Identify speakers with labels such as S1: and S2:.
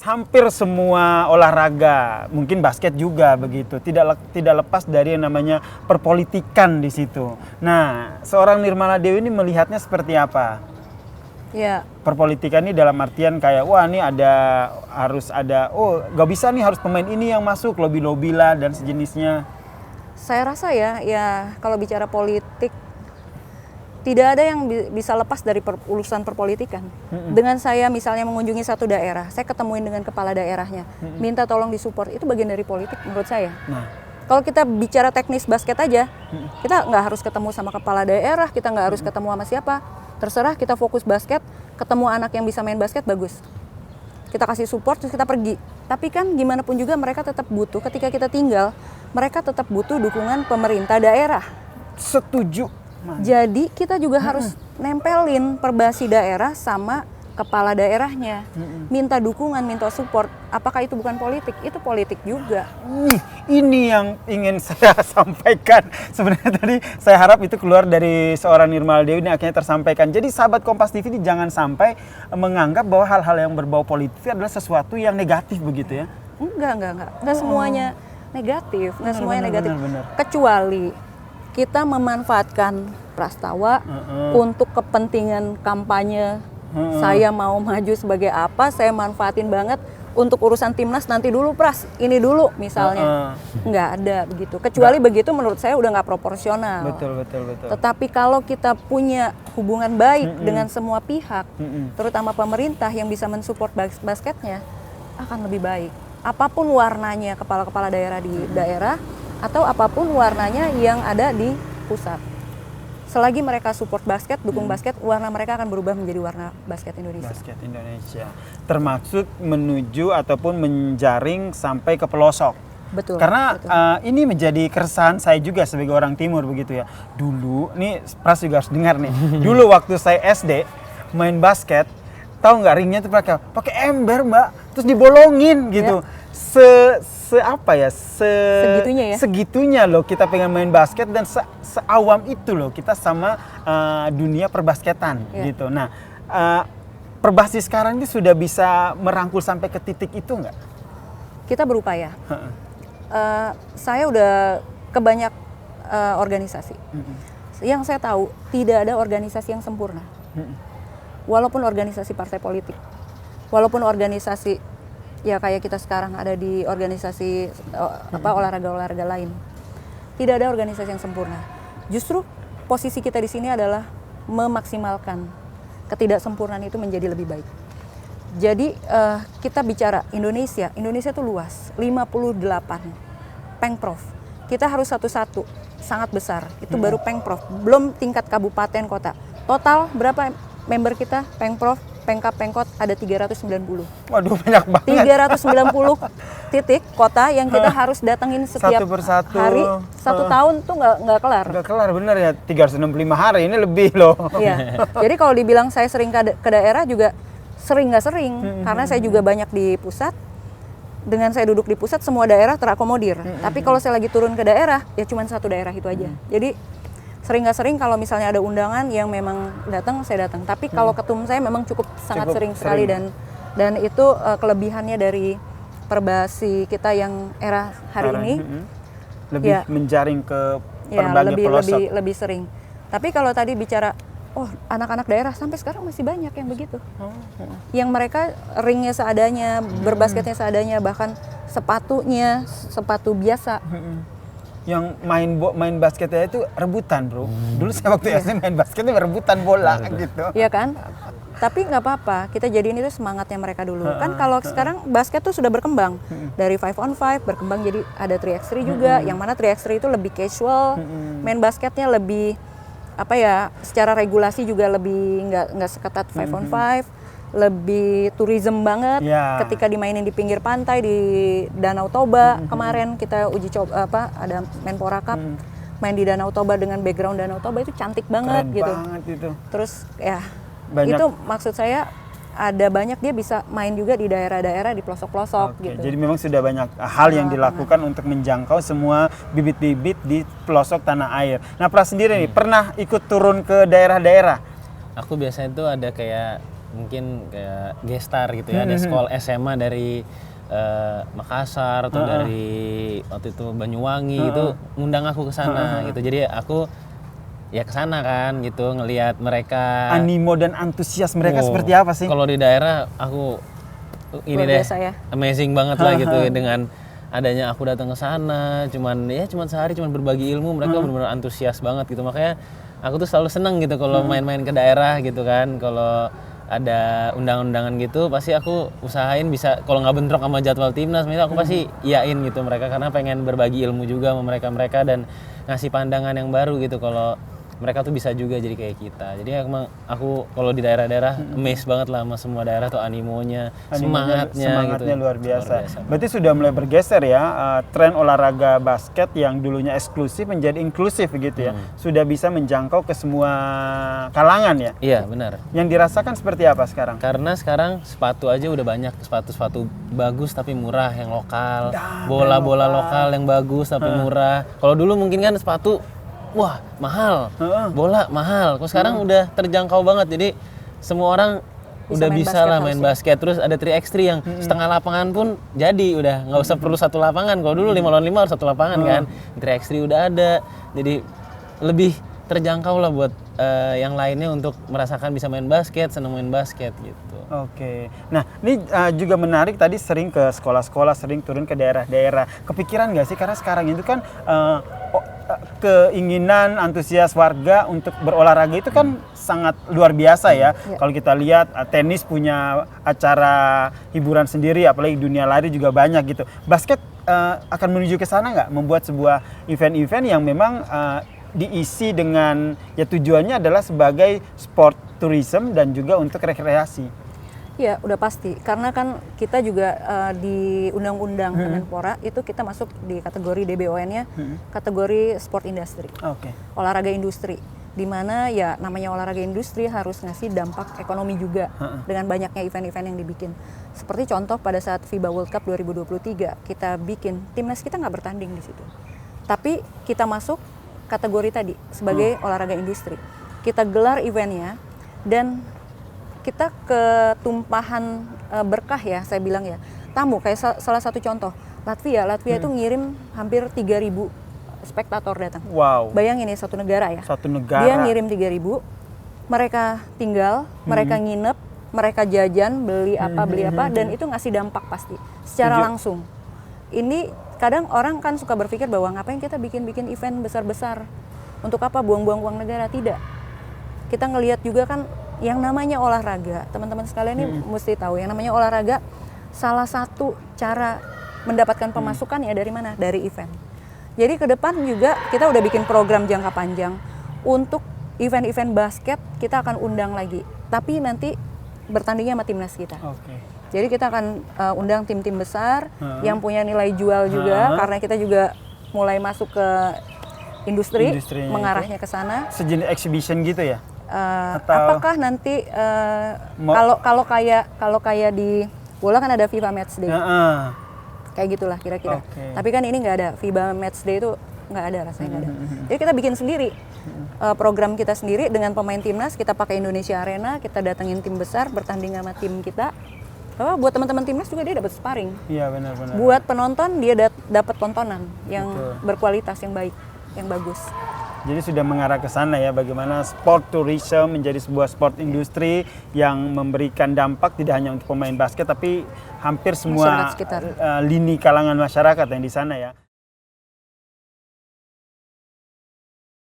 S1: hampir semua olahraga, mungkin basket juga begitu, tidak lepas dari yang namanya perpolitikan di situ. Nah, seorang Nirmala Dewi ini melihatnya seperti apa?
S2: Ya,
S1: Perpolitikan ini dalam artian kayak, wah ini harus ada, oh gak bisa nih harus pemain ini yang masuk, lobby-lobby lah dan sejenisnya.
S2: saya rasa ya kalau bicara politik tidak ada yang bisa lepas dari urusan perpolitikan. Dengan saya misalnya mengunjungi satu daerah, saya ketemuin dengan kepala daerahnya, minta tolong disupport, itu bagian dari politik menurut saya.
S1: Nah,
S2: kalau kita bicara teknis basket aja, kita nggak harus ketemu sama kepala daerah, kita nggak harus ketemu sama siapa. Terserah, kita fokus basket, ketemu anak yang bisa main basket, bagus. Kita kasih support, terus kita pergi. Tapi kan gimana pun juga mereka tetap butuh, ketika kita tinggal, mereka tetap butuh dukungan pemerintah daerah.
S1: setuju.
S2: Jadi kita juga harus nempelin perbasi daerah sama kepala daerahnya. Minta dukungan, minta support. Apakah itu bukan politik? Itu politik juga.
S1: Ini yang ingin saya sampaikan. Sebenarnya tadi saya harap itu keluar dari seorang Nirmala Dewi ini akhirnya tersampaikan. Jadi sahabat Kompas TV ini jangan sampai menganggap bahwa hal-hal yang berbau politik adalah sesuatu yang negatif begitu ya.
S2: Enggak semuanya negatif, enggak semuanya negatif.
S1: Benar.
S2: Kecuali kita memanfaatkan prastawa untuk kepentingan kampanye. Saya mau maju sebagai apa, saya manfaatin banget untuk urusan timnas nanti dulu pras, ini dulu misalnya. Nggak ada begitu. Kecuali begitu menurut saya udah nggak proporsional.
S1: Betul.
S2: Tetapi kalau kita punya hubungan baik dengan semua pihak, terutama pemerintah yang bisa mensupport basketnya, akan lebih baik. Apapun warnanya kepala-kepala daerah di daerah, atau apapun warnanya yang ada di pusat. Selagi mereka support basket, dukung basket, warna mereka akan berubah menjadi warna basket Indonesia.
S1: Basket Indonesia. Termasuk menuju ataupun menjaring sampai ke pelosok.
S2: Betul.
S1: Karena ini menjadi keresahan saya juga sebagai orang timur begitu ya. Dulu, nih Pras juga harus dengar nih. Dulu waktu saya SD main basket, tahu nggak ringnya itu pakai ember Mbak, terus dibolongin gitu. Segitunya loh kita pengen main basket dan seawam itu loh kita sama dunia perbasketan gitu. Nah, Perbasi sekarang ini sudah bisa merangkul sampai ke titik itu nggak?
S2: Kita berupaya. Saya udah ke banyak organisasi. Yang saya tahu tidak ada organisasi yang sempurna. Walaupun organisasi partai politik, walaupun organisasi ya kayak kita sekarang ada di organisasi olahraga lain, tidak ada organisasi yang sempurna. Justru posisi kita di sini adalah memaksimalkan ketidaksempurnaan itu menjadi lebih baik. Jadi kita bicara Indonesia itu luas, 58 Pengprov. Kita harus satu-satu, sangat besar. Itu baru Pengprov, belum tingkat kabupaten kota. Total berapa member kita? Pengprov, Pengkap, Pengkot ada 390.
S1: Waduh, banyak banget.
S2: 390 titik kota yang kita harus datengin setiap
S1: satu persatu
S2: hari. Satu tahun tuh nggak kelar.
S1: Nggak kelar, bener ya. 365 hari, ini lebih loh.
S2: Iya. Jadi kalau dibilang saya sering ke daerah juga sering nggak sering. Karena saya juga banyak di pusat. Dengan saya duduk di pusat, semua daerah terakomodir. Tapi kalau saya lagi turun ke daerah, ya cuma satu daerah itu aja. Jadi sering nggak sering kalau misalnya ada undangan yang memang datang, saya datang. Tapi kalau ketum saya memang sangat sering sekali dan itu kelebihannya dari Perbasi kita yang era hari ini
S1: lebih menjaring ke berbagai pelosok.
S2: Lebih sering. Tapi kalau tadi bicara anak-anak daerah sampai sekarang masih banyak yang begitu. Yang mereka ringnya seadanya, berbasketnya seadanya, bahkan sepatu biasa.
S1: Yang main basketnya itu rebutan, bro. Dulu saya waktu SD main basketnya rebutan bola gitu.
S2: Iya kan? Tapi nggak apa-apa, kita jadiin itu semangatnya mereka dulu. Kan kalau sekarang basket tuh sudah berkembang. Dari 5-on-5 berkembang jadi ada 3x3 juga, yang mana 3x3 itu lebih casual. Main basketnya lebih secara regulasi juga lebih nggak seketat 5-on-5. Lebih tourism banget ketika dimainin di pinggir pantai di Danau Toba. Kemarin kita uji coba ada Menpora Cup, main di Danau Toba dengan background Danau Toba itu cantik banget. Keren gitu
S1: banget itu.
S2: Terus itu maksud saya ada banyak dia bisa main juga di daerah-daerah di pelosok-pelosok gitu.
S1: Jadi memang sudah banyak hal yang dilakukan untuk menjangkau semua bibit-bibit di pelosok tanah air. Nah, Pras sendiri nih pernah ikut turun ke daerah-daerah?
S3: Aku biasanya tuh ada kayak mungkin kayak gestar gitu ya, ada sekolah SMA dari Makassar atau dari waktu itu Banyuwangi itu ngundang aku ke sana gitu. Jadi aku ya ke sana kan gitu ngelihat mereka
S1: Animo dan antusias mereka seperti apa sih?
S3: Kalau di daerah aku ini
S2: Luar
S3: deh
S2: biasa ya.
S3: amazing banget lah gitu dengan adanya aku datang ke sana cuman sehari cuman berbagi ilmu mereka benar-benar antusias banget gitu. Makanya aku tuh selalu seneng gitu kalau main-main ke daerah gitu kan. Kalau ada undangan-undangan gitu pasti aku usahain bisa kalau nggak bentrok sama jadwal timnas aku pasti iyain gitu mereka karena pengen berbagi ilmu juga sama mereka dan ngasih pandangan yang baru gitu kalau mereka tuh bisa juga jadi kayak kita. Jadi emang aku kalau di daerah-daerah amazed banget lah sama semua daerah tuh animonya
S1: Semangatnya
S3: gitu.
S1: luar biasa. Berarti sudah mulai bergeser ya tren olahraga basket yang dulunya eksklusif menjadi inklusif gitu ya. Sudah bisa menjangkau ke semua kalangan ya.
S3: Iya benar.
S1: Yang dirasakan seperti apa sekarang?
S3: Karena sekarang sepatu aja udah banyak sepatu-sepatu bagus tapi murah yang lokal, bola-bola lokal yang bagus tapi murah. Kalau dulu mungkin kan sepatu wah mahal, bola mahal. Kok sekarang udah terjangkau banget. Jadi semua orang udah bisa lah main basket. Terus ada 3x3 yang setengah lapangan pun jadi udah nggak usah perlu satu lapangan. Kalau dulu 5 lawan 5 harus satu lapangan kan. 3x3 udah ada. Jadi lebih terjangkau lah buat yang lainnya untuk merasakan bisa main basket, seneng main basket gitu.
S1: Oke. Nah, ini juga menarik tadi sering ke sekolah-sekolah, sering turun ke daerah-daerah. Kepikiran nggak sih karena sekarang itu kan keinginan antusias warga untuk berolahraga itu kan sangat luar biasa ya. Kalau kita lihat tenis punya acara hiburan sendiri, apalagi dunia lari juga banyak gitu. Basket akan menuju ke sana nggak? Membuat sebuah event-event yang memang diisi dengan ya tujuannya adalah sebagai sport tourism dan juga untuk rekreasi.
S2: Ya udah pasti karena kan kita juga di undang-undang Kemenpora itu kita masuk di kategori DBON-nya kategori sport industry, olahraga industri, di mana ya namanya olahraga industri harus ngasih dampak ekonomi juga dengan banyaknya event-event yang dibikin. Seperti contoh pada saat FIBA World Cup 2023 kita bikin timnas kita nggak bertanding di situ, tapi kita masuk kategori tadi sebagai olahraga industri. Kita gelar eventnya dan kita ketumpahan berkah ya, saya bilang ya. Tamu kayak salah satu contoh, Latvia itu ngirim hampir 3.000 spektator datang.
S1: Wow.
S2: Bayangin ya satu negara ya.
S1: Satu negara.
S2: Dia ngirim 3.000, mereka tinggal, mereka nginep, mereka jajan, beli apa dan itu ngasih dampak pasti secara langsung. Ini kadang orang kan suka berpikir bahwa ngapain kita bikin event besar-besar. Untuk apa buang-buang uang negara? Tidak. Kita ngelihat juga kan yang namanya olahraga, teman-teman sekalian ini mesti tahu yang namanya olahraga salah satu cara mendapatkan pemasukan ya dari mana? Dari event. Jadi ke depan juga kita udah bikin program jangka panjang untuk event-event basket kita akan undang lagi. Tapi nanti bertandingnya sama timnas kita. Jadi kita akan undang tim-tim besar yang punya nilai jual juga karena kita juga mulai masuk ke industri mengarahnya ke sana.
S1: Sejenis exhibition gitu ya?
S2: Apakah nanti kalau kayak di bola kan ada FIBA Matchday, kayak gitulah kira-kira. Tapi kan ini nggak ada FIBA Matchday itu nggak ada rasanya nggak ada. Jadi kita bikin sendiri program kita sendiri dengan pemain timnas. Kita pakai Indonesia Arena, kita datengin tim besar bertanding sama tim kita. Buat teman-teman timnas juga dia dapat sparring.
S1: Iya benar-benar.
S2: Buat penonton dia dapat tontonan yang berkualitas, yang baik, yang bagus.
S1: Jadi sudah mengarah ke sana ya, bagaimana sport tourism menjadi sebuah sport industri yang memberikan dampak tidak hanya untuk pemain basket tapi hampir semua lini kalangan masyarakat yang di sana ya.